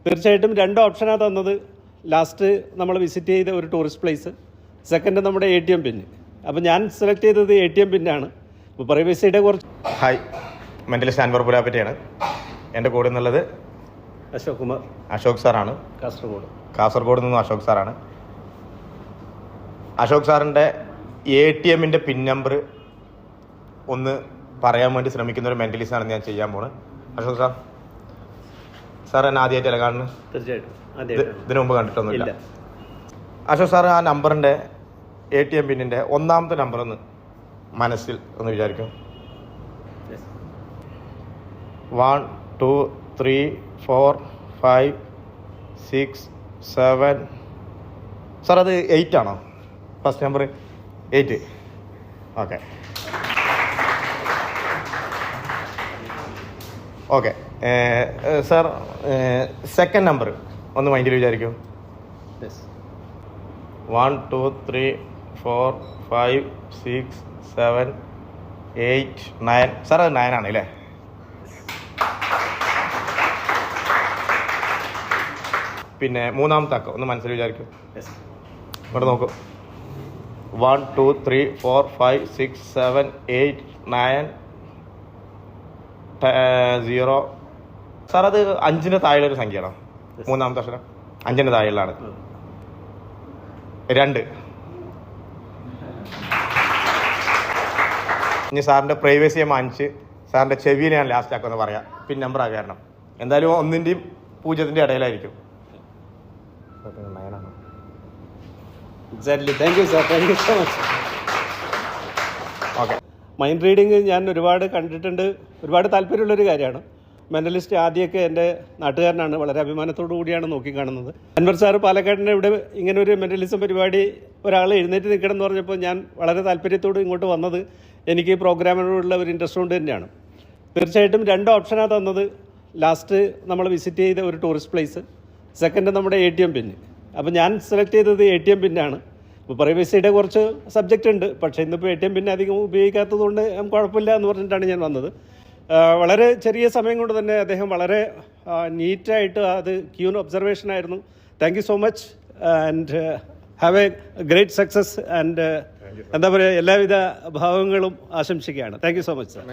തീർച്ചയായിട്ടും രണ്ട് ഓപ്ഷനാണ് തന്നത്. ലാസ്റ്റ് നമ്മൾ വിസിറ്റ് ചെയ്ത ഒരു ടൂറിസ്റ്റ് പ്ലേസ്, സെക്കൻഡ് നമ്മുടെ ATM പിൻ. അപ്പോൾ ഞാൻ സെലക്ട് ചെയ്തത് ATM പിന്നാണ്. അപ്പോൾ പ്രൈവസിയുടെ കുറച്ച്. ഹായ്, മെൻ്റലിസ്റ്റ് അൻവർ പുലാപ്പറ്റയാണ്. എൻ്റെ കൂടെ നിന്നുള്ളത് അശോക് കുമാർ, അശോക് സാറാണ്. കാസർഗോഡ് നിന്നും അശോക് സാറാണ്. അശോക് സാറിൻ്റെ ATMൻ്റെ പിൻ നമ്പർ ഒന്ന് പറയാൻ വേണ്ടി ശ്രമിക്കുന്ന ഒരു മെൻ്റലിസ്റ്റാണ് ഞാൻ ചെയ്യാൻ പോകുന്നത്. അശോക് സാർ എന്നെ ആദ്യമായിട്ടല്ല കാണുന്നത്? തീർച്ചയായിട്ടും ഇതിനു മുമ്പ് കണ്ടിട്ടൊന്നുമില്ല. അശോക് സാർ ആ നമ്പറിൻ്റെ ATM പിന്നിൻ്റെ ഒന്നാമത്തെ നമ്പർ ഒന്ന് മനസ്സിൽ ഒന്ന് വിചാരിക്കും. 1 2 3 4 5 6 7. സാർ അത് 8 ആണോ? First number 8. Okay okay sir, second number ഒന്ന് മൈൻഡിൽ വിചാരിക്കും. 1 2 3 4 5 6 7 8 9. സാർ അത് 9 ആണ് അല്ലേ? പിന്നെ മൂന്നാമത്തെ അക്കം ഒന്ന് മനസ്സിൽ വിചാരിക്കും. ഇങ്ങോട്ട് നോക്കൂ. 1 2 3 4 5 6 7 8 9 0. സാർ അത് 5ൻ്റെ താഴെയുള്ള ഒരു സംഖ്യയാണോ? മൂന്നാമത്തെ അക്ഷരം 5ൻ്റെ താഴെയുള്ളതാണ്. 2. ഇനി സാറിൻ്റെ പ്രൈവസിയെ മാനിച്ച് സാറിൻ്റെ ചെവിയിൽ ഞാൻ ലാസ്റ്റ് ആക്കുമെന്ന് പറയാം. പിൻ നമ്പർ ആ കാരണം എന്തായാലും 1ൻ്റെയും 0ൻ്റെയും ഇടയിലായിരിക്കും. Exactly. Thank you sir, thank you so much. Okay, mind reading ഞാൻ ഒരുപാട് കണ്ടിട്ടുണ്ട്, ഒരുപാട് താല്പര്യമുള്ളൊരു കാര്യമാണ്. മെൻ്റലിസ്റ്റ് ആദ്യമൊക്കെ എൻ്റെ നാട്ടുകാരനാണ്, വളരെ അഭിമാനത്തോടു കൂടിയാണ് നോക്കിക്കാണുന്നത്. അൻവർ സാറ് പാലക്കാടിൻ്റെ ഇവിടെ ഇങ്ങനെ ഒരു മെൻ്റലിസം പരിപാടി ഒരാൾ എഴുന്നേറ്റ് നിൽക്കണം എന്ന് പറഞ്ഞപ്പോൾ ഞാൻ വളരെ താല്പര്യത്തോട് ഇങ്ങോട്ട് വന്നത് എനിക്ക് ഈ പ്രോഗ്രാമിനോടുള്ള ഒരു ഇൻട്രസ്റ്റ് കൊണ്ട് തന്നെയാണ്. തീർച്ചയായിട്ടും രണ്ട് ഓപ്ഷനാണ് തന്നത്. ലാസ്റ്റ് നമ്മൾ വിസിറ്റ് ചെയ്ത ഒരു ടൂറിസ്റ്റ് പ്ലേസ്, സെക്കൻഡ് നമ്മുടെ ATM പിൻ. അപ്പോൾ ഞാൻ സെലക്ട് ചെയ്തത് ATM പിന്നാണ്. ഇപ്പോൾ പ്രൈവസിയുടെ കുറച്ച് സബ്ജക്റ്റ് ഉണ്ട്, പക്ഷേ ഇന്നിപ്പോൾ ATM പിന്നെ അധികം ഉപയോഗിക്കാത്തത് കൊണ്ട് കുഴപ്പമില്ല എന്ന് പറഞ്ഞിട്ടാണ് ഞാൻ വന്നത്. വളരെ ചെറിയ സമയം കൊണ്ട് തന്നെ അദ്ദേഹം വളരെ നീറ്റായിട്ട് അത് ക്യൂൻ ഒബ്സർവേഷൻ ആയിരുന്നു. Thank you so much and have A great success and എന്താ പറയുക, എല്ലാവിധ ഭാവങ്ങളും ആശംസിക്കുകയാണ്. Thank you so much sir.